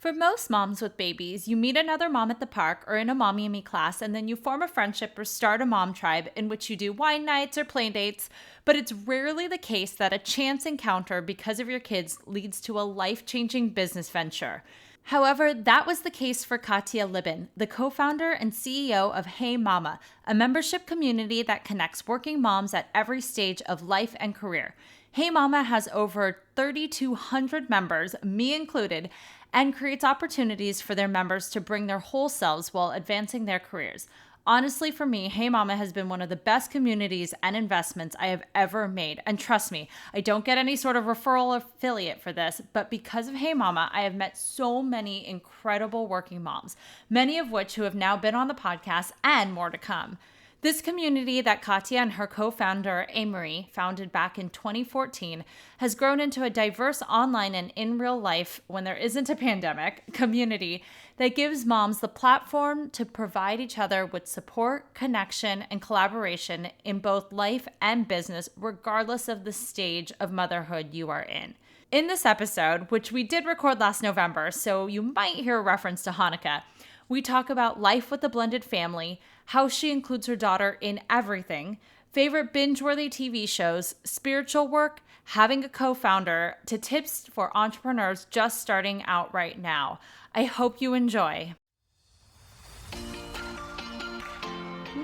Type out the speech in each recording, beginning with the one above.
For most moms with babies, you meet another mom at the park or in a mommy and me class, and then you form a friendship or start a mom tribe in which you do wine nights or play dates. But it's rarely the case that a chance encounter because of your kids leads to a life changing business venture. However, that was the case for Katya Libin, the co founder and CEO of HeyMama, a membership community that connects working moms at every stage of life and career. HeyMama has over 3,200 members, me included, and creates opportunities for their members to bring their whole selves while advancing their careers. Honestly, for me, HeyMama has been one of the best communities and investments I have ever made. And trust me, I don't get any sort of referral affiliate for this, but because of HeyMama, I have met so many incredible working moms, many of which who have now been on the podcast and more to come. This community that Katya and her co-founder, Amri, founded back in 2014 has grown into a diverse online and in real life, when there isn't a pandemic, community that gives moms the platform to provide each other with support, connection, and collaboration in both life and business, regardless of the stage of motherhood you are in. In this episode, which we did record last November, so you might hear a reference to Hanukkah, we talk about life with a blended family, how she includes her daughter in everything, favorite binge-worthy TV shows, spiritual work, having a co-founder, to tips for entrepreneurs just starting out right now. I hope you enjoy.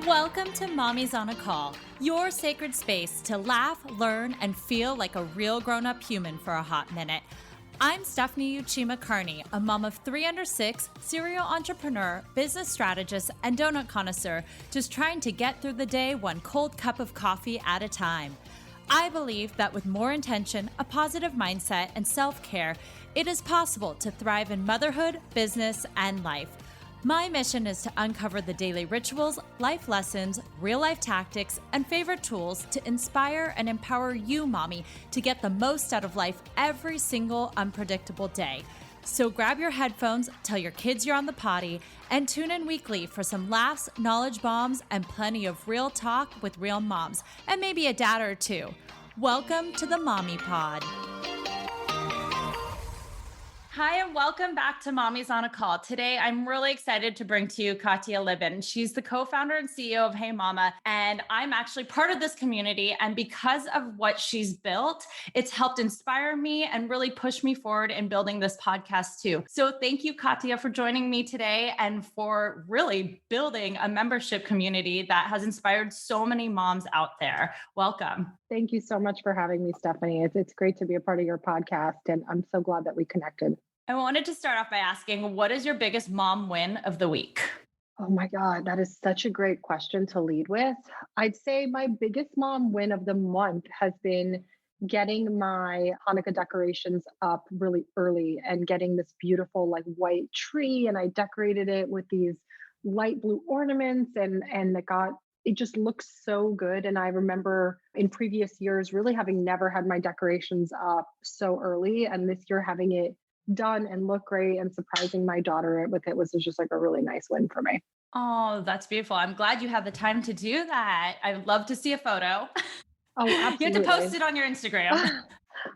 Welcome to Mommy's on a Call, your sacred space to laugh, learn, and feel like a real grown-up human for a hot minute. I'm Stephanie Uchima Carney, a mom of 3 under 6, serial entrepreneur, business strategist, and donut connoisseur, just trying to get through the day one cold cup of coffee at a time. I believe that with more intention, a positive mindset, and self-care, it is possible to thrive in motherhood, business, and life. My mission is to uncover the daily rituals, life lessons, real-life tactics, and favorite tools to inspire and empower you, mommy, to get the most out of life every single unpredictable day. So grab your headphones, tell your kids you're on the potty, and tune in weekly for some laughs, knowledge bombs, and plenty of real talk with real moms, and maybe a dad or two. Welcome to the Mommy Pod. Hi, and welcome back to Mommy's on a Call. Today, I'm really excited to bring to you Katya Libin. She's the co-founder and CEO of HeyMama, and I'm actually part of this community. And because of what she's built, it's helped inspire me and really push me forward in building this podcast too. So thank you, Katya, for joining me today and for really building a membership community that has inspired so many moms out there. Welcome. Thank you so much for having me, Stephanie. It's great to be a part of your podcast, and I'm so glad that we connected. I wanted to start off by asking, what is your biggest mom win of the week? Oh my God, that is such a great question to lead with. I'd say my biggest mom win of the month has been getting my Hanukkah decorations up really early and getting this beautiful like white tree, and I decorated it with these light blue ornaments, and it just looks so good. And I remember in previous years really having never had my decorations up so early, and this year having it done and look great and surprising my daughter with it was just like a really nice win for me. Oh, that's beautiful. I'm glad you have the time to do that. I would love to see a photo. Oh, You have to post absolutely. it on your Instagram.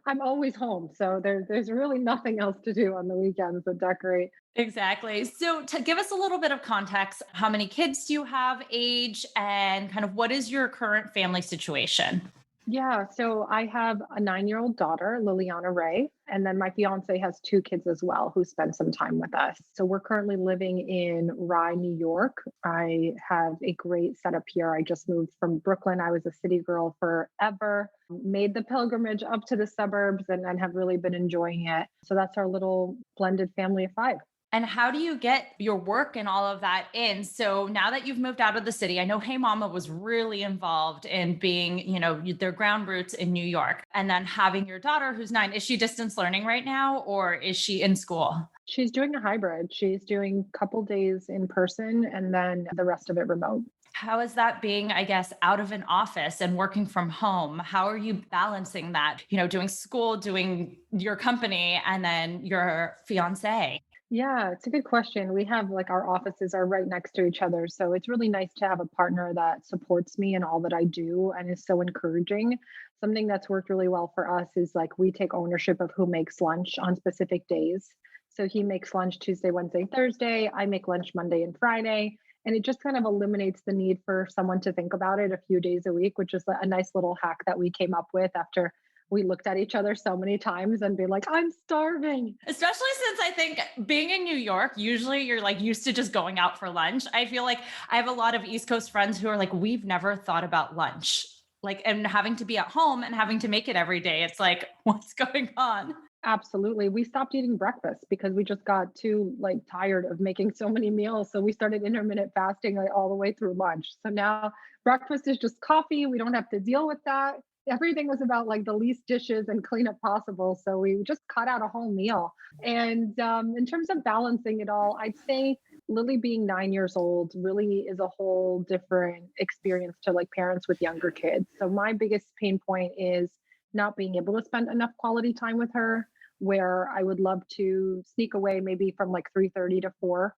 I'm always home, so there's really nothing else to do on the weekends but decorate. Exactly. So to give us a little bit of context, how many kids do you have, age, and kind of what is your current family situation? Yeah, so I have a 9-year-old daughter, Liliana Ray, and then my fiance has 2 kids as well who spend some time with us. So we're currently living in Rye, New York. I have a great setup here. I just moved from Brooklyn. I was a city girl forever, made the pilgrimage up to the suburbs, and have really been enjoying it. So that's our little blended family of 5. And how do you get your work and all of that in? So now that you've moved out of the city, I know Hey Mama was really involved in being, their ground roots in New York. And then having your daughter who's 9, is she distance learning right now or is she in school? She's doing a hybrid. She's doing a couple days in person and then the rest of it remote. How is that being, I guess, out of an office and working from home? How are you balancing that, doing school, doing your company, and then your fiance? Yeah, it's a good question. We have like our offices are right next to each other. So it's really nice to have a partner that supports me in all that I do and is so encouraging. Something that's worked really well for us is like we take ownership of who makes lunch on specific days. So he makes lunch Tuesday, Wednesday, Thursday. I make lunch Monday and Friday. And it just kind of eliminates the need for someone to think about it a few days a week, which is a nice little hack that we came up with after we looked at each other so many times and be like, I'm starving. Especially since I think being in New York, usually you're like used to just going out for lunch. I feel like I have a lot of East Coast friends who are like, we've never thought about lunch. Like, and having to be at home and having to make it every day. It's like, what's going on? Absolutely. We stopped eating breakfast because we just got too like tired of making so many meals. So we started intermittent fasting like all the way through lunch. So now breakfast is just coffee. We don't have to deal with that. Everything was about like the least dishes and cleanup possible. So we just cut out a whole meal. And in terms of balancing it all, I'd say Lily being 9 years old really is a whole different experience to like parents with younger kids. So my biggest pain point is not being able to spend enough quality time with her, where I would love to sneak away maybe from like 3:30 to 4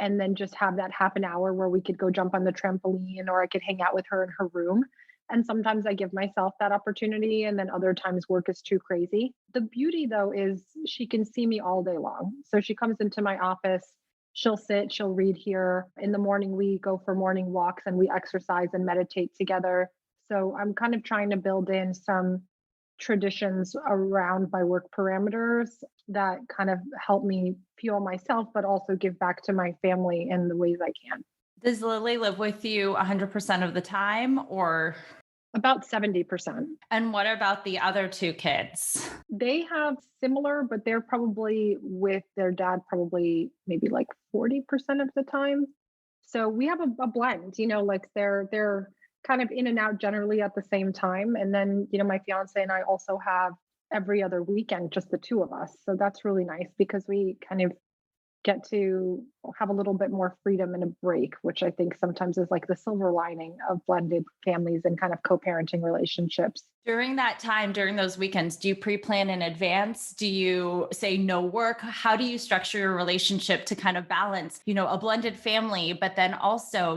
and then just have that half an hour where we could go jump on the trampoline or I could hang out with her in her room. And sometimes I give myself that opportunity, and then other times work is too crazy. The beauty though is she can see me all day long. So she comes into my office, she'll sit, she'll read here. In the morning, we go for morning walks and we exercise and meditate together. So I'm kind of trying to build in some traditions around my work parameters that kind of help me fuel myself, but also give back to my family in the ways I can. Does Lily live with you 100% of the time or? About 70%. And what about the other two kids? They have similar, but they're probably with their dad, probably maybe like 40% of the time. So we have a blend, like they're kind of in and out generally at the same time. And then, my fiance and I also have every other weekend, just the two of us. So that's really nice because we kind of get to have a little bit more freedom and a break, which I think sometimes is like the silver lining of blended families and kind of co-parenting relationships. During that time, during those weekends, do you pre-plan in advance? Do you say no work? How do you structure your relationship to kind of balance, a blended family, but then also,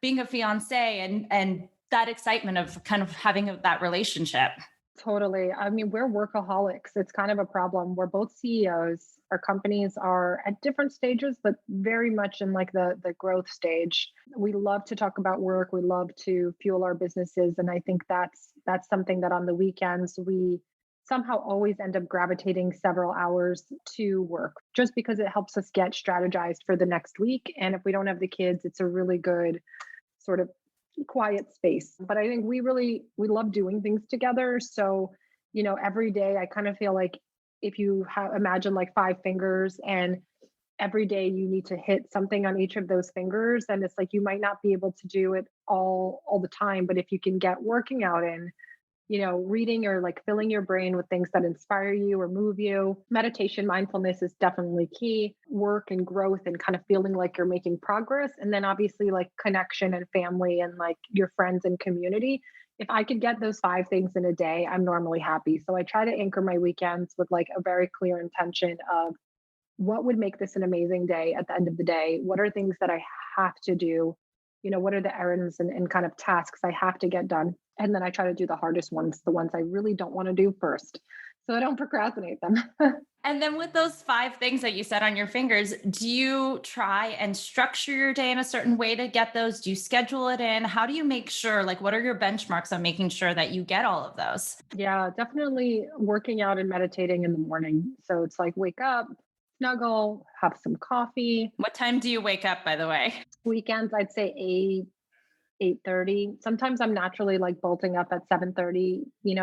being a fiance and that excitement of kind of having that relationship? Totally. I mean, we're workaholics. It's kind of a problem. We're both CEOs. Our companies are at different stages, but very much in like the growth stage. We love to talk about work. We love to fuel our businesses, and I think that's something that on the weekends we somehow always end up gravitating several hours to work just because it helps us get strategized for the next week. And if we don't have the kids, it's a really good sort of quiet space. But I think we love doing things together. So, every day I kind of feel like if you imagine like five fingers and every day you need to hit something on each of those fingers, and it's like you might not be able to do it all the time, but if you can get working out in, reading or like filling your brain with things that inspire you or move you. Meditation, mindfulness is definitely key. Work and growth and kind of feeling like you're making progress. And then obviously like connection and family and like your friends and community. If I could get those five things in a day, I'm normally happy. So I try to anchor my weekends with like a very clear intention of what would make this an amazing day at the end of the day? What are things that I have to do? What are the errands and kind of tasks I have to get done? And then I try to do the hardest ones, the ones I really don't want to do first. So I don't procrastinate them. And then with those five things that you said on your fingers, do you try and structure your day in a certain way to get those? Do you schedule it in? How do you make sure, like, what are your benchmarks on making sure that you get all of those? Yeah, definitely working out and meditating in the morning. So it's like wake up, snuggle, have some coffee. What time do you wake up, by the way? Weekends, I'd say 8:30. Sometimes I'm naturally like bolting up at 7:30,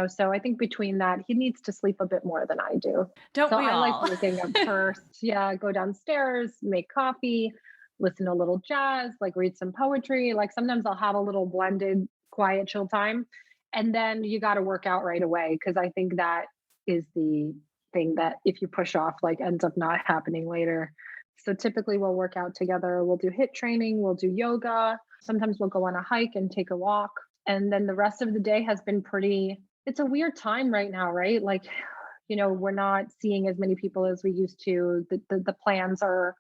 so I think between that, he needs to sleep a bit more than I do. Don't So we I like all? waking up first. Yeah, go downstairs, make coffee, listen to a little jazz, like read some poetry. Like sometimes I'll have a little blended quiet chill time. And then you got to work out right away because I think that is the thing that if you push off like ends up not happening later. So typically we'll work out together. We'll do HIIT training, we'll do yoga. Sometimes we'll go on a hike and take a walk. And then the rest of the day has been it's a weird time right now, right? Like, we're not seeing as many people as we used to. The plans are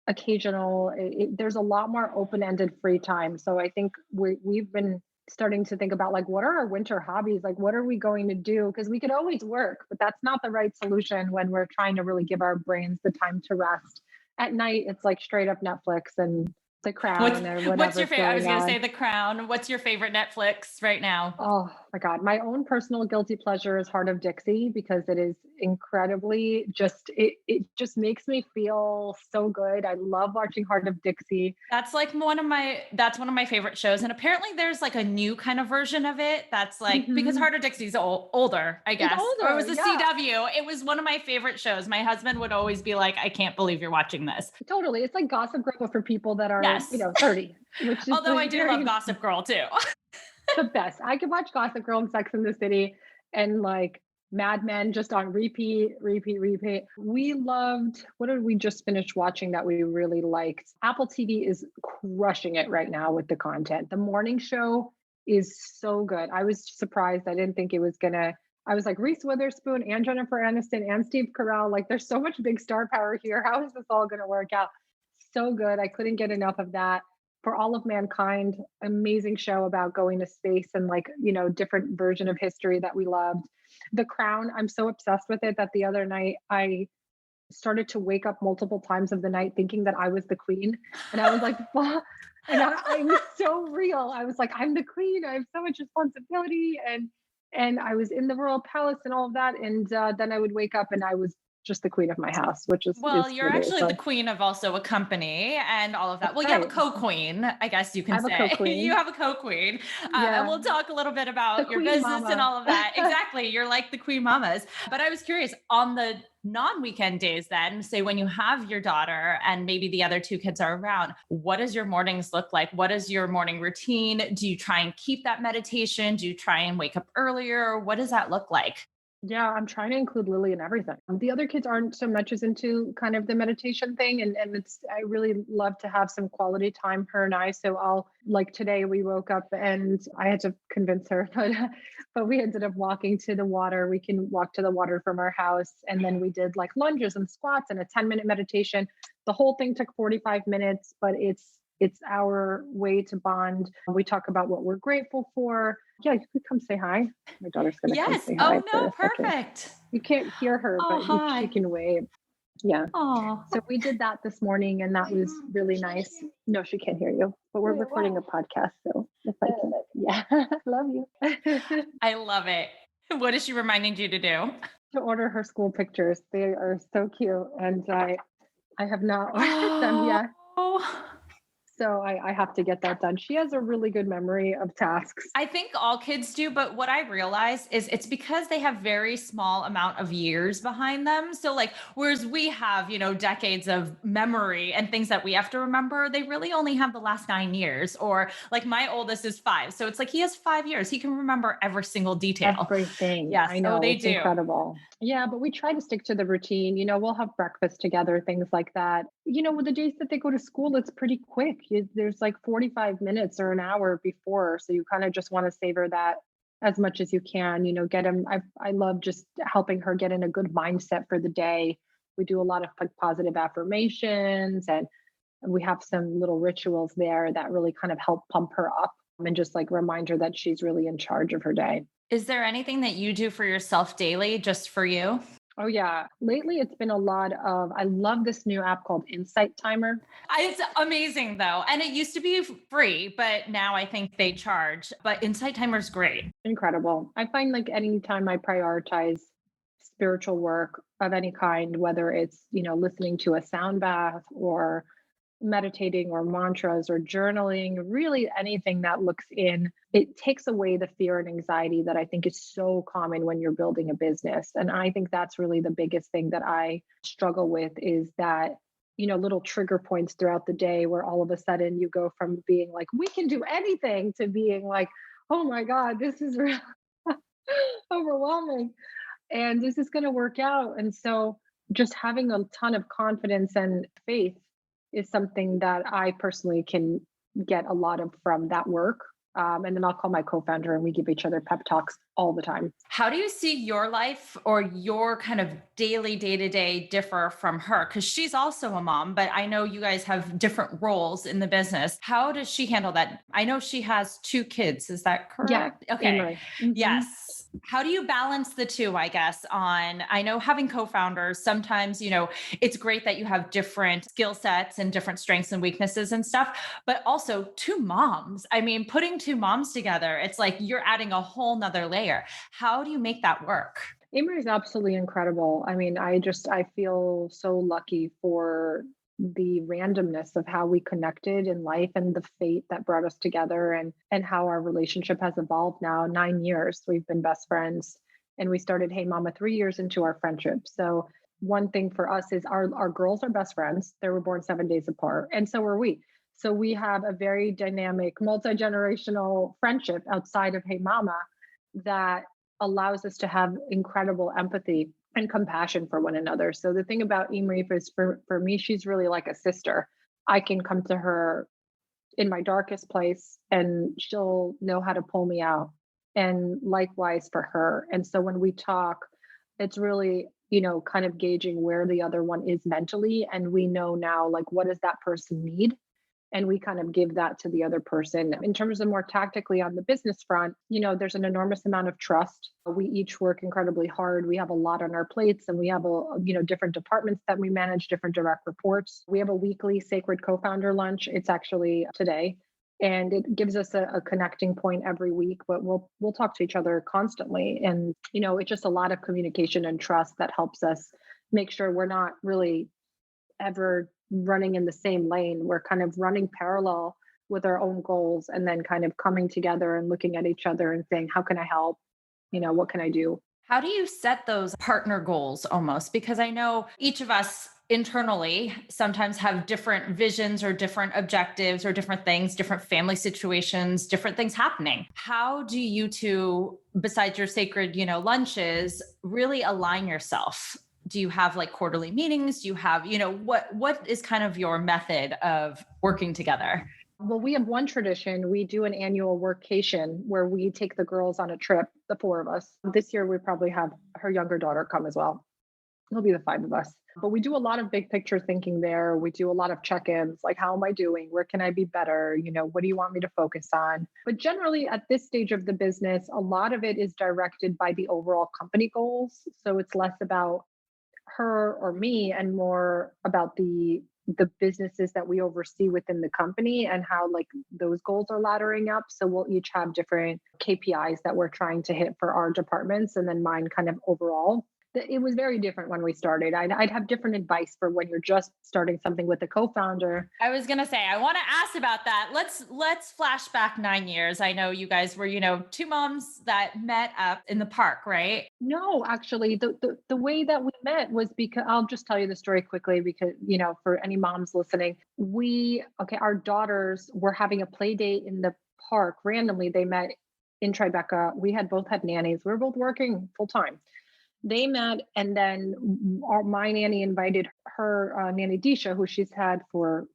occasional. There's a lot more open-ended free time. So I think we've been starting to think about like, what are our winter hobbies? Like, what are we going to do? Because we could always work, but that's not the right solution when we're trying to really give our brains the time to rest. At night, it's like straight up Netflix and The What's Crown or what's your whatever's favorite? I was going gonna on. say The Crown. What's your favorite Netflix right now? Oh my God. My own personal guilty pleasure is Heart of Dixie because it is incredibly just, it just makes me feel so good. I love watching Heart of Dixie. That's one of my favorite shows. And apparently there's like a new kind of version of it that's like because Mhm. Harder Dixie's older, I It's guess. Or it was older. the Yeah, CW. It was one of my favorite shows. My husband would always be like, I can't believe you're watching this. totally. It's like Gossip Girl, but for people that are, Yes. 30, which is Although I do very love Gossip Girl too. the best. I could watch Gossip Girl and Sex in the City and like Mad Men just on repeat, repeat, repeat. We loved, what did we just finish watching that we really liked? Apple TV is crushing it right now with the content. The morning show is so good. I was surprised. I didn't think it was gonna. I was like Reese Witherspoon and Jennifer Aniston and Steve Carell. Like, there's so much big star power here. How is this all gonna work out? So good. I couldn't get enough of that. For All of Mankind, amazing show about going to space and like, different version of history that we loved. The Crown, I'm so obsessed with it that the other night I started to wake up multiple times of the night thinking that I was the queen. And I was like, "What?" And I was so real. I was like, I'm the queen. I have so much responsibility. And I was in the royal palace and all of that. And then I would wake up and I was just the queen of my house, which Well, is you're really actually the fun. queen of also a company and all of that. That's Well, you have a right. co-queen, I guess you I can have a say. You co-queen. have a co-queen. And Yeah. we'll talk a little bit The about your queen business and mama. all of that. Exactly. You're like the queen mamas. But I was curious on the non-weekend days then, say when you have your daughter and maybe the other two kids are around, what does your mornings look like? What is your morning routine? Do you try and keep that meditation? Do you try and wake up earlier? What does that look like? Yeah, I'm trying to include Lily in everything. The other kids aren't so much as into kind of the meditation thing. And it's, I really love to have some quality time, her and I. So I'll, like today we woke up and I had to convince her, but we ended up walking to the water. We can walk to the water from our house. And then we did like lunges and squats and a 10-minute meditation. The whole thing took 45 minutes, but it's our way to bond. We talk about what we're grateful for. Yeah, you could come say hi. My daughter's gonna come Yes. say hi Oh for no, a second. perfect. You can't hear her, Oh, but she hi. can wave. Yeah. Oh. So we did that this morning and that was really nice. No, she can't hear you, but we're recording a podcast. So if I can, yeah, love you. I love it. What is she reminding you to do? To order her school pictures. They are so cute. And I have not ordered them yet. Oh, So I have to get that done. She has a really good memory of tasks. I think all kids do, but what I realize is it's because they have very small amount of years behind them. So like whereas we have, decades of memory and things that we have to remember, they really only have the last 9 years or like my oldest is 5. So it's like he has 5 years. He can remember every single detail. Everything. Yes. I Oh, know. they It's do. incredible. Yeah, but we try to stick to the routine. We'll have breakfast together, things like that. With the days that they go to school, it's pretty quick. There's like 45 minutes or an hour before. So you kind of just want to savor that as much as you can, get them. I love just helping her get in a good mindset for the day. We do a lot of like positive affirmations and we have some little rituals there that really kind of help pump her up and just like remind her that she's really in charge of her day. Is there anything that you do for yourself daily just for you? Oh yeah. Lately it's been a lot of I love this new app called Insight Timer. It's amazing though. And it used to be free, but now I think they charge. But Insight Timer's great. Incredible. I find like anytime I prioritize spiritual work of any kind, whether it's, listening to a sound bath or meditating or mantras or journaling, really anything that looks in, it takes away the fear and anxiety that I think is so common when you're building a business. And I think that's really the biggest thing that I struggle with is that, little trigger points throughout the day where all of a sudden you go from being like, we can do anything to being like, oh my God, this is real overwhelming and this is going to work out. And so just having a ton of confidence and faith is something that I personally can get a lot of from that work. And then I'll call my co-founder and we give each other pep talks all the time. How do you see your life or your kind of daily day to day differ from her? Because she's also a mom, but I know you guys have different roles in the business. How does she handle that? I know she has two kids. Is that Yeah, correct? Okay. Amri. Hmm. Yes. How do you balance the two, I guess, on I know having co-founders, sometimes, it's great that you have different skill sets and different strengths and weaknesses and stuff, but also two moms. I mean, putting two moms together, it's like you're adding a whole nother layer. How do you make that work? Amri is absolutely incredible. I mean, I feel so lucky for the randomness of how we connected in life and the fate that brought us together and how our relationship has evolved now 9 years. We've been best friends and we started Hey Mama 3 years into our friendship. So one thing for us is our girls are best friends. They were born 7 days apart, and so are we. So we have a very dynamic, multi-generational friendship outside of Hey Mama that allows us to have incredible empathy and compassion for one another. So the thing about Imri is for me, she's really like a sister. I can come to her in my darkest place and she'll know how to pull me out. And likewise for her. And so when we talk, it's really, kind of gauging where the other one is mentally. And we know now, like, what does that person need? And we kind of give that to the other person. In terms of more tactically on the business front, there's an enormous amount of trust. We each work incredibly hard. We have a lot on our plates and we have different departments that we manage, different direct reports. We have a weekly sacred co-founder lunch. It's actually today. And it gives us a connecting point every week, but we'll talk to each other constantly. And, it's just a lot of communication and trust that helps us make sure we're not really ever running in the same lane. We're kind of running parallel with our own goals and then kind of coming together and looking at each other and saying, how can I help? What can I do? How do you set those partner goals almost? Because I know each of us internally sometimes have different visions or different objectives or different things, different family situations, different things happening. How do you two, besides your sacred, lunches, really align yourself? Do you have like quarterly meetings? Do you have, what is kind of your method of working together? Well, we have one tradition. We do an annual workation where we take the girls on a trip, the four of us. This year, we probably have her younger daughter come as well. It'll be the five of us. But we do a lot of big picture thinking there. We do a lot of check ins like, how am I doing? Where can I be better? What do you want me to focus on? But generally, at this stage of the business, a lot of it is directed by the overall company goals. So it's less about her or me and more about the businesses that we oversee within the company and how like those goals are laddering up. So we'll each have different KPIs that we're trying to hit for our departments and then mine kind of overall. It was very different when we started. I'd have different advice for when you're just starting something with a co-founder. I was gonna say, I want to ask about that. Let's flash back 9 years. I know you guys were, two moms that met up in the park, right? No, actually, the way that we met was because I'll just tell you the story quickly because, for any moms listening, our daughters were having a play date in the park. Randomly, they met in Tribeca. We had both had nannies. We were both working full time. They met, and then my nanny invited her nanny Disha, who she's had for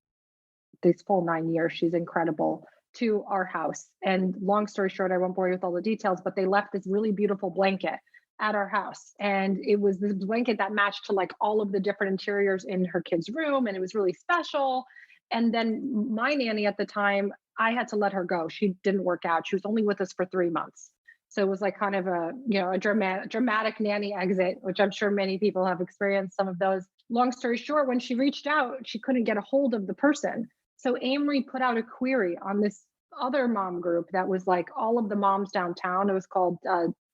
these full 9 years. She's incredible, to our house. And long story short, I won't bore you with all the details, but they left this really beautiful blanket at our house. And it was this blanket that matched to like all of the different interiors in her kid's room. And it was really special. And then my nanny at the time, I had to let her go. She didn't work out. She was only with us for 3 months. So it was like kind of a dramatic nanny exit, which I'm sure many people have experienced some of those. Long story short, when she reached out, she couldn't get a hold of the person. So Amri put out a query on this other mom group that was like all of the moms downtown. It was called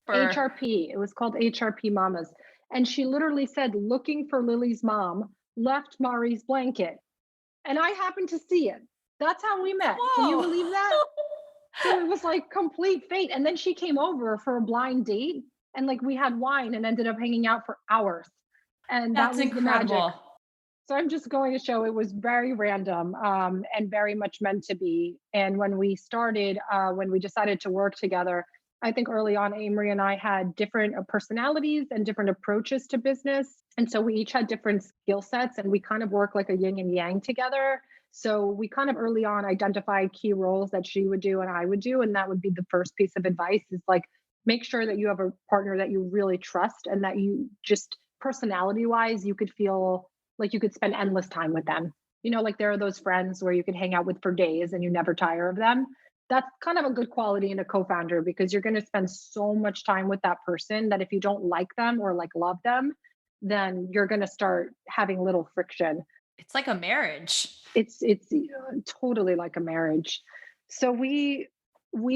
HRP. It was called HRP Mamas. And she literally said, looking for Lily's mom, left Mari's blanket. And I happened to see it. That's how we met. Whoa. Can you believe that? So it was like complete fate. And then she came over for a blind date and like we had wine and ended up hanging out for hours. And that That's was the magic. incredible. So I'm just going to show it was very random and very much meant to be. And when we started, when we decided to work together, I think early on, Amory and I had different personalities and different approaches to business. And so we each had different skill sets and we kind of work like a yin and yang together. So we kind of early on identified key roles that she would do and I would do. And that would be the first piece of advice is like, make sure that you have a partner that you really trust and that you just personality wise, you could feel like you could spend endless time with them. Like there are those friends where you can hang out with for days and you never tire of them. That's kind of a good quality in a co-founder because you're going to spend so much time with that person that if you don't like them or like love them, then you're going to start having little friction. It's like a marriage. It's totally like a marriage. So we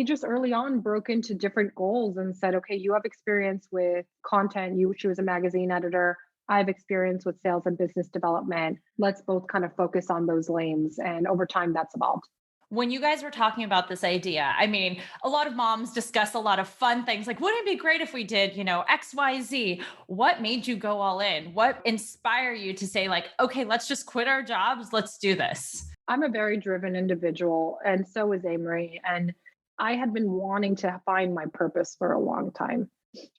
just early on broke into different goals and said, okay, you have experience with content. She was a magazine editor. I have experience with sales and business development. Let's both kind of focus on those lanes. And over time, that's evolved. When you guys were talking about this idea, I mean, a lot of moms discuss a lot of fun things like, wouldn't it be great if we did, XYZ? What made you go all in? What inspired you to say, like, okay, let's just quit our jobs, let's do this? I'm a very driven individual, and so is Amory. And I had been wanting to find my purpose for a long time.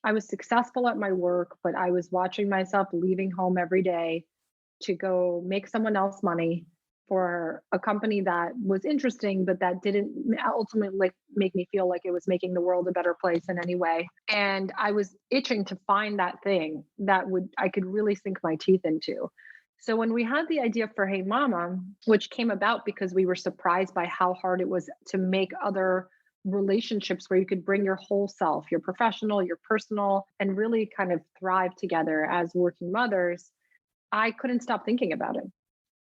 I was successful at my work, but I was watching myself leaving home every day to go make someone else money for a company that was interesting, but that didn't ultimately like make me feel like it was making the world a better place in any way. And I was itching to find that thing that would I could really sink my teeth into. So when we had the idea for Hey Mama, which came about because we were surprised by how hard it was to make other relationships where you could bring your whole self, your professional, your personal, and really kind of thrive together as working mothers, I couldn't stop thinking about it.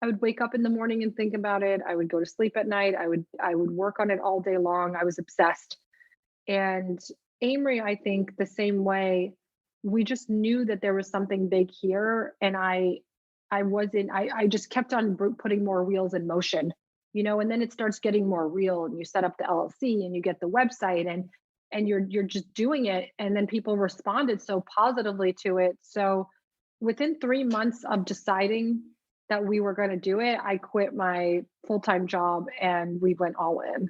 I would wake up in the morning and think about it. I would go to sleep at night. I would work on it all day long. I was obsessed. And Amory, I think the same way, we just knew that there was something big here. And I just kept on putting more wheels in motion, and then it starts getting more real and you set up the LLC and you get the website and you're just doing it. And then people responded so positively to it. So within 3 months of deciding that we were going to do it, I quit my full-time job and we went all in.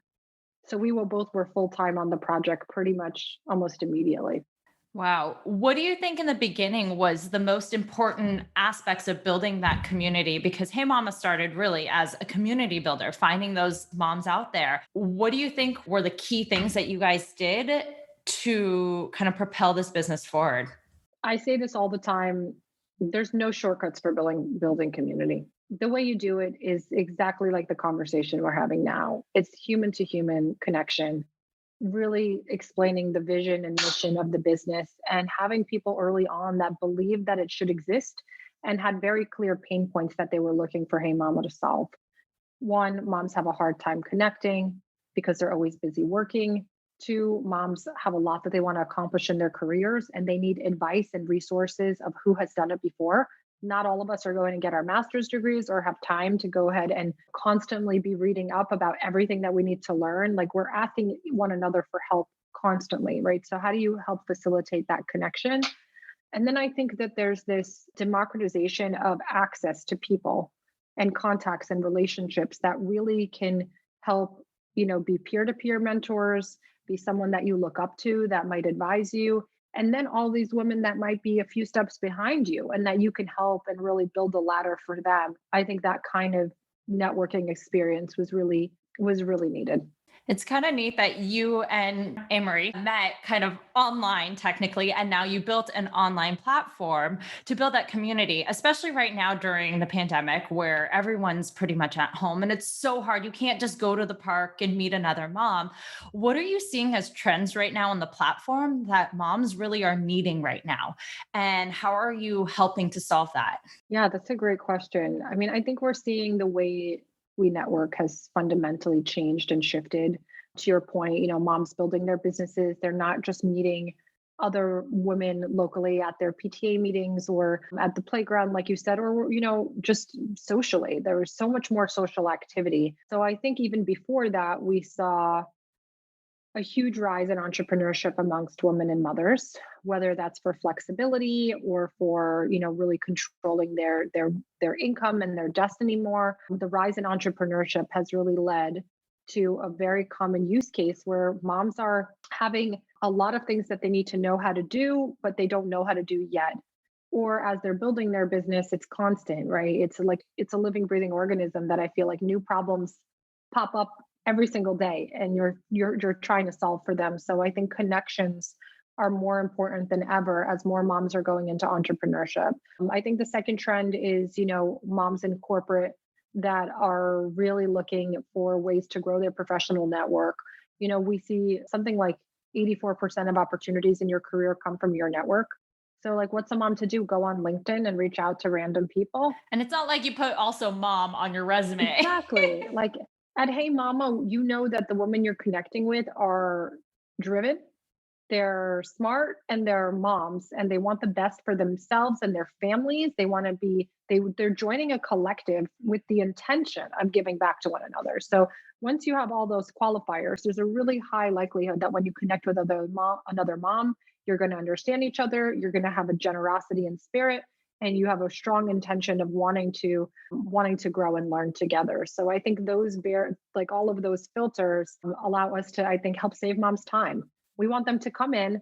So we will both were full-time on the project pretty much almost immediately. Wow. What do you think in the beginning was the most important aspects of building that community? Because Hey Mama started really as a community builder, finding those moms out there. What do you think were the key things that you guys did to kind of propel this business forward? I say this all the time. There's no shortcuts for building community. The way you do it is exactly like the conversation we're having now. It's human to human connection, really explaining the vision and mission of the business and having people early on that believed that it should exist and had very clear pain points that they were looking for Hey Mama to solve. One, moms have a hard time connecting because they're always busy working. Two, moms have a lot that they want to accomplish in their careers and they need advice and resources of who has done it before. Not all of us are going to get our master's degrees or have time to go ahead and constantly be reading up about everything that we need to learn. Like we're asking one another for help constantly, right? So, how do you help facilitate that connection? And then I think that there's this democratization of access to people and contacts and relationships that really can help, be peer-to-peer mentors, be someone that you look up to that might advise you. And then all these women that might be a few steps behind you and that you can help and really build a ladder for them. I think that kind of networking experience was really needed. It's kind of neat that you and Amory met kind of online technically, and now you built an online platform to build that community, especially right now during the pandemic where everyone's pretty much at home and it's so hard. You can't just go to the park and meet another mom. What are you seeing as trends right now on the platform that moms really are needing right now? And how are you helping to solve that? Yeah, that's a great question. I mean, I think we're seeing the way we network has fundamentally changed and shifted. To your point, moms building their businesses, they're not just meeting other women locally at their PTA meetings or at the playground, like you said, or, just socially. There was so much more social activity. So I think even before that, we saw a huge rise in entrepreneurship amongst women and mothers, whether that's for flexibility or for really controlling their income and their destiny more. The rise in entrepreneurship has really led to a very common use case where moms are having a lot of things that they need to know how to do, but they don't know how to do yet. Or as they're building their business, it's constant, right? It's like it's a living, breathing organism that I feel like new problems pop up every single day and you're trying to solve for them. So I think connections are more important than ever as more moms are going into entrepreneurship. I think the second trend is, moms in corporate that are really looking for ways to grow their professional network. We see something like 84% of opportunities in your career come from your network. So, like, what's a mom to do? Go on LinkedIn and reach out to random people? And it's not like you put also mom on your resume. Exactly. Like at Hey Mama, you know that the women you're connecting with are driven, they're smart, and they're moms, and they want the best for themselves and their families. They want to be they're joining a collective with the intention of giving back to one another. So once you have all those qualifiers, there's a really high likelihood that when you connect with another mom, you're going to understand each other, you're going to have a generosity in spirit, and you have a strong intention of wanting to grow and learn together. So I think like all of those filters allow us to, I think, help save moms time. We want them to come in,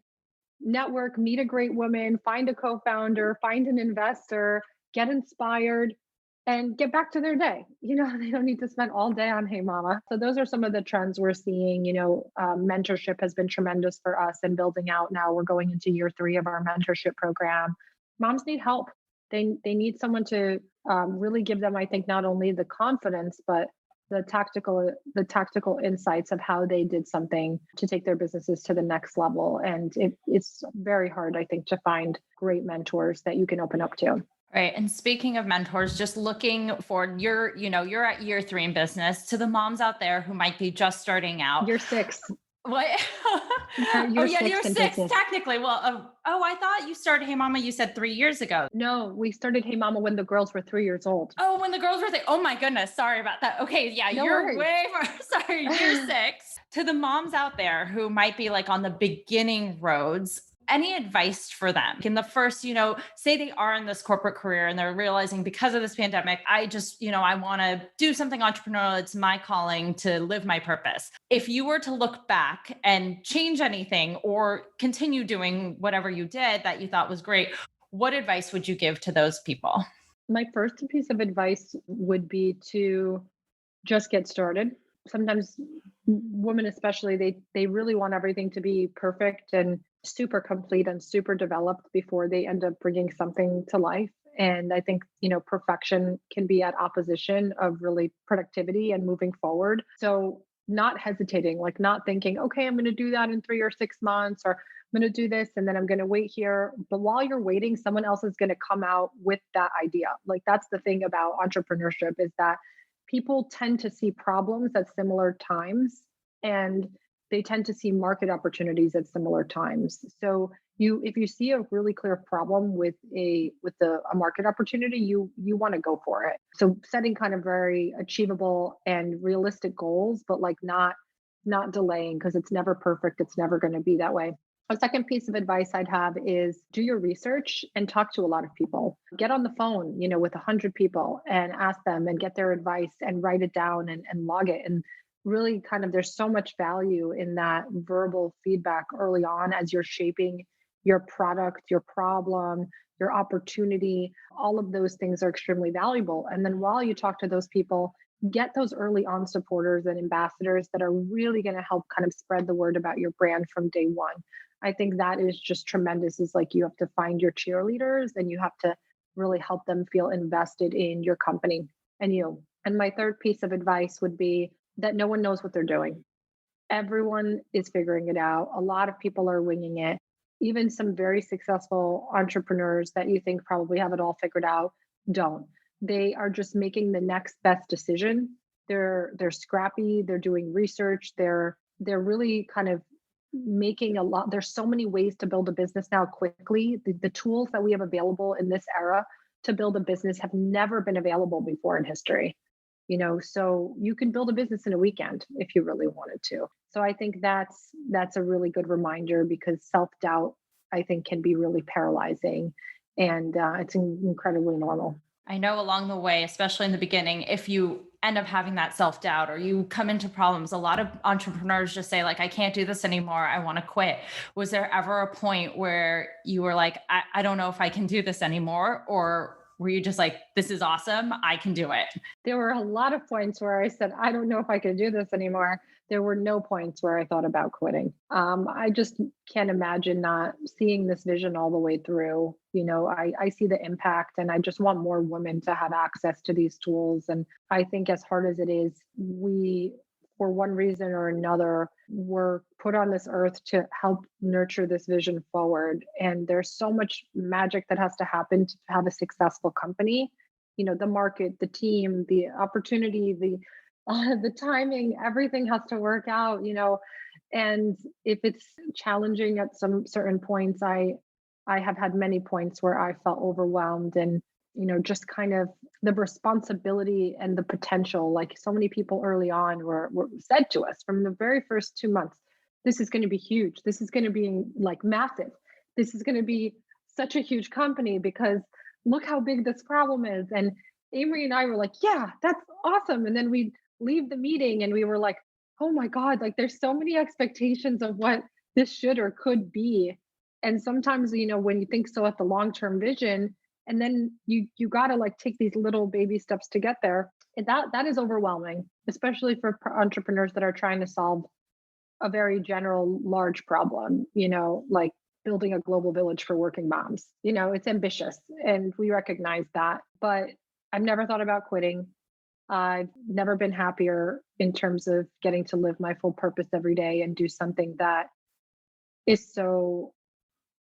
network, meet a great woman, find a co-founder, find an investor, get inspired, and get back to their day. They don't need to spend all day on Hey Mama. So those are some of the trends we're seeing. Mentorship has been tremendous for us and building out. Now we're going into year 3 of our mentorship program. Moms need help. They need someone to really give them, I think, not only the confidence, but the tactical insights of how they did something to take their businesses to the next level. And it's very hard, I think, to find great mentors that you can open up to. Right. And speaking of mentors, just looking for you're at year 3 in business, to the moms out there who might be just starting out. You're 6. What? Oh You're yeah, six you're in 6 business. technically. Well, I thought you started Hey Mama, you said 3 years ago. No, we started Hey Mama when the girls were 3 years old. Oh, when the girls were there. Oh my goodness. Sorry about that. Okay. Yeah. No You're worries. way more. Sorry. Year 6. To the moms out there who might be like on the beginning roads, any advice for them in the first, say they are in this corporate career and they're realizing because of this pandemic, I just, I want to do something entrepreneurial. It's my calling to live my purpose. If you were to look back and change anything or continue doing whatever you did that you thought was great, what advice would you give to those people? My first piece of advice would be to just get started. Sometimes women especially they really want everything to be perfect and super complete and super developed before they end up bringing something to life. And I think, perfection can be at opposition of really productivity and moving forward. So not hesitating, like not thinking, okay, I'm going to do that in 3 or 6 months, or I'm going to do this and then I'm going to wait here. But while you're waiting, someone else is going to come out with that idea. Like that's the thing about entrepreneurship, is that people tend to see problems at similar times, and they tend to see market opportunities at similar times. So if you see a really clear problem with a market opportunity, you want to go for it. So setting kind of very achievable and realistic goals, but like not delaying, because it's never perfect. It's never going to be that way. A second piece of advice I'd have is do your research and talk to a lot of people. Get on the phone, with 100 people and ask them and get their advice and write it down and log it. And really kind of, there's so much value in that verbal feedback early on as you're shaping your product, your problem, your opportunity. All of those things are extremely valuable. And then while you talk to those people, get those early on supporters and ambassadors that are really going to help kind of spread the word about your brand from day one. I think that is just tremendous. Is like you have to find your cheerleaders and you have to really help them feel invested in your company and you. And my third piece of advice would be that no one knows what they're doing. Everyone is figuring it out. A lot of people are winging it. Even some very successful entrepreneurs that you think probably have it all figured out don't. They are just making the next best decision. They're scrappy, they're doing research, they're really kind of making a lot. There's so many ways to build a business now quickly. The tools that we have available in this era to build a business have never been available before in history. So you can build a business in a weekend if you really wanted to. So I think that's a really good reminder, because self-doubt, I think, can be really paralyzing, and it's incredibly normal. I know along the way, especially in the beginning, if you end up having that self-doubt or you come into problems. A lot of entrepreneurs just say like, I can't do this anymore. I want to quit. Was there ever a point where you were like, I don't know if I can do this anymore? Or were you just like, this is awesome. I can do it? There were a lot of points where I said, I don't know if I could do this anymore. There were no points where I thought about quitting. I just can't imagine not seeing this vision all the way through. I see the impact and I just want more women to have access to these tools. And I think, as hard as it is, we, for one reason or another, were put on this earth to help nurture this vision forward. And there's so much magic that has to happen to have a successful company. The market, the team, the opportunity, the timing, everything has to work out. And if it's challenging at some certain points, I have had many points where I felt overwhelmed, and just kind of the responsibility and the potential. Like, so many people early on were said to us from the very first 2 months, this is going to be huge, this is going to be like massive, this is going to be such a huge company because look how big this problem is. And Amri and I were like, yeah, that's awesome. And then we leave the meeting and we were like, oh my God, like there's so many expectations of what this should or could be. And sometimes, when you think so at the long-term vision, and then you got to like take these little baby steps to get there. And that is overwhelming, especially for entrepreneurs that are trying to solve a very general large problem, like building a global village for working moms. It's ambitious and we recognize that. But I've never thought about quitting. I've never been happier in terms of getting to live my full purpose every day and do something that is so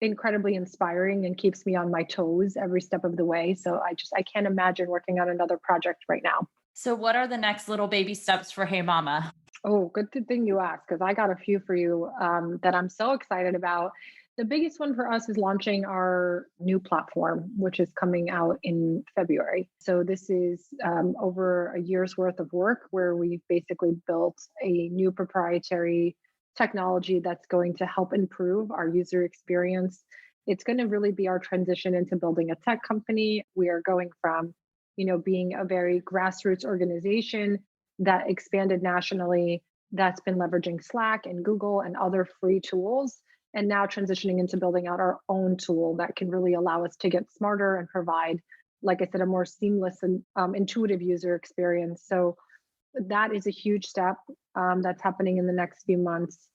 incredibly inspiring and keeps me on my toes every step of the way. So I can't imagine working on another project right now. So, what are the next little baby steps for Hey Mama? Oh, good thing you asked, because I got a few for you that I'm so excited about. The biggest one for us is launching our new platform, which is coming out in February. So this is over a year's worth of work where we've basically built a new proprietary technology that's going to help improve our user experience. It's going to really be our transition into building a tech company. We are going from, being a very grassroots organization that expanded nationally, that's been leveraging Slack and Google and other free tools, and now transitioning into building out our own tool that can really allow us to get smarter and provide, like I said, a more seamless and intuitive user experience. So that is a huge step that's happening in the next few months.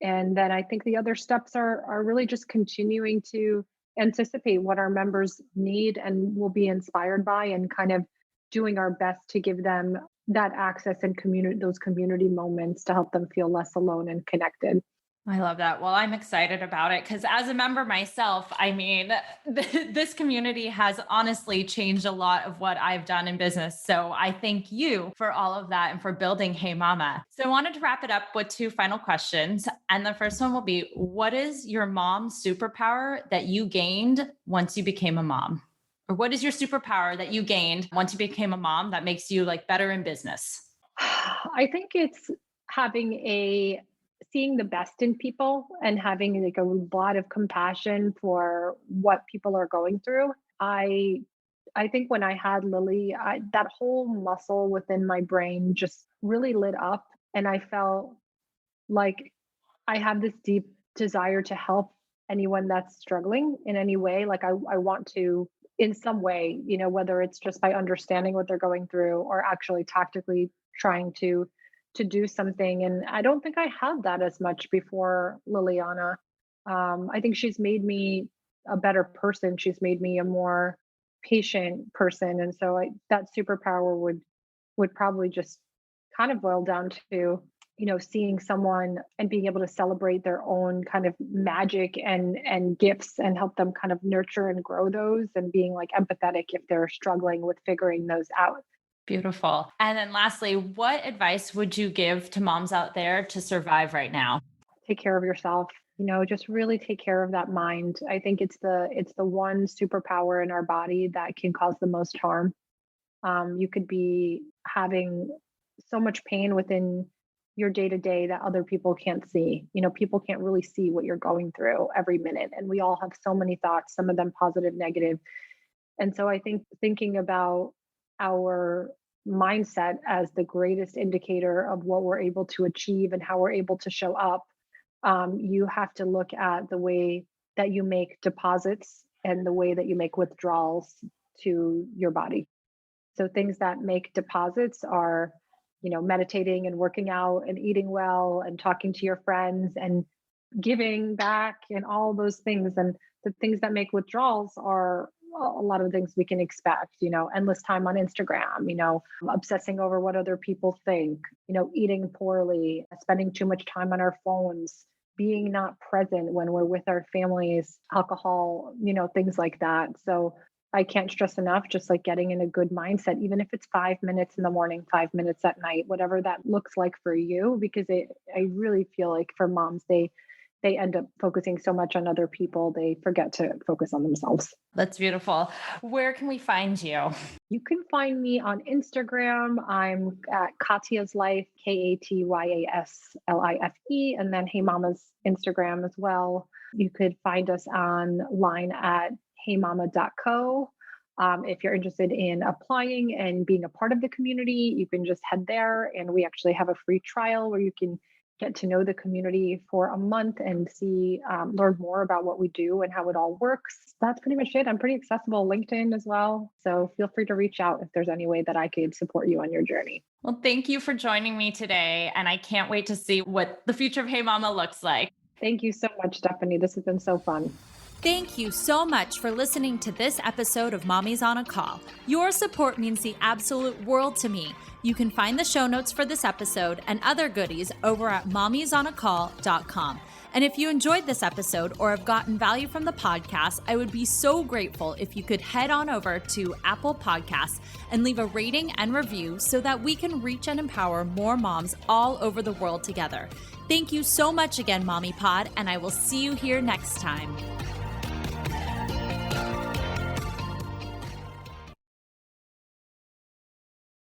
And then I think the other steps are really just continuing to anticipate what our members need and will be inspired by, and kind of doing our best to give them that access and those community moments to help them feel less alone and connected. I love that. Well, I'm excited about it because as a member myself, I mean, this community has honestly changed a lot of what I've done in business. So I thank you for all of that and for building Hey Mama. So I wanted to wrap it up with two final questions. And the first one will be, what is your mom's superpower that you gained once you became a mom? Or what is your superpower that you gained once you became a mom that makes you like better in business? I think it's having seeing the best in people and having like a lot of compassion for what people are going through. I think when I had Lily, that whole muscle within my brain just really lit up, and I felt like I have this deep desire to help anyone that's struggling in any way. Like I want to, in some way, whether it's just by understanding what they're going through or actually tactically trying to do something. And I don't think I had that as much before Liliana. I think she's made me a better person. She's made me a more patient person. And so that superpower would probably just kind of boil down to, seeing someone and being able to celebrate their own kind of magic and gifts and help them kind of nurture and grow those, and being like empathetic if they're struggling with figuring those out. Beautiful. And then lastly, what advice would you give to moms out there to survive right now? Take care of yourself. Just really take care of that mind. I think it's the one superpower in our body that can cause the most harm. You could be having so much pain within your day to day that other people can't see. People can't really see what you're going through every minute. And we all have so many thoughts, some of them positive, negative. And so I think thinking about our mindset as the greatest indicator of what we're able to achieve and how we're able to show up, you have to look at the way that you make deposits and the way that you make withdrawals to your body. So things that make deposits are, meditating and working out and eating well and talking to your friends and giving back and all those things. And the things that make withdrawals are a lot of the things we can expect, endless time on Instagram, obsessing over what other people think, eating poorly, spending too much time on our phones, being not present when we're with our families, alcohol, things like that. So I can't stress enough, just like getting in a good mindset, even if it's 5 minutes in the morning, 5 minutes at night, whatever that looks like for you, because I really feel like for moms, they end up focusing so much on other people, they forget to focus on themselves. That's beautiful. Where can we find you? You can find me on Instagram. I'm at Katya's Life, KATYASLIFE, and then Hey Mama's Instagram as well. You could find us online at HeyMama.co. If you're interested in applying and being a part of the community, you can just head there. And we actually have a free trial where you can get to know the community for a month and learn more about what we do and how it all works. That's pretty much it. I'm pretty accessible, LinkedIn as well. So feel free to reach out if there's any way that I could support you on your journey. Well, thank you for joining me today. And I can't wait to see what the future of Hey Mama looks like. Thank you so much, Stephanie. This has been so fun. Thank you so much for listening to this episode of Mommy's on a Call. Your support means the absolute world to me. You can find the show notes for this episode and other goodies over at mommysonacall.com. And if you enjoyed this episode or have gotten value from the podcast, I would be so grateful if you could head on over to Apple Podcasts and leave a rating and review so that we can reach and empower more moms all over the world together. Thank you so much again, Mommy Pod, and I will see you here next time.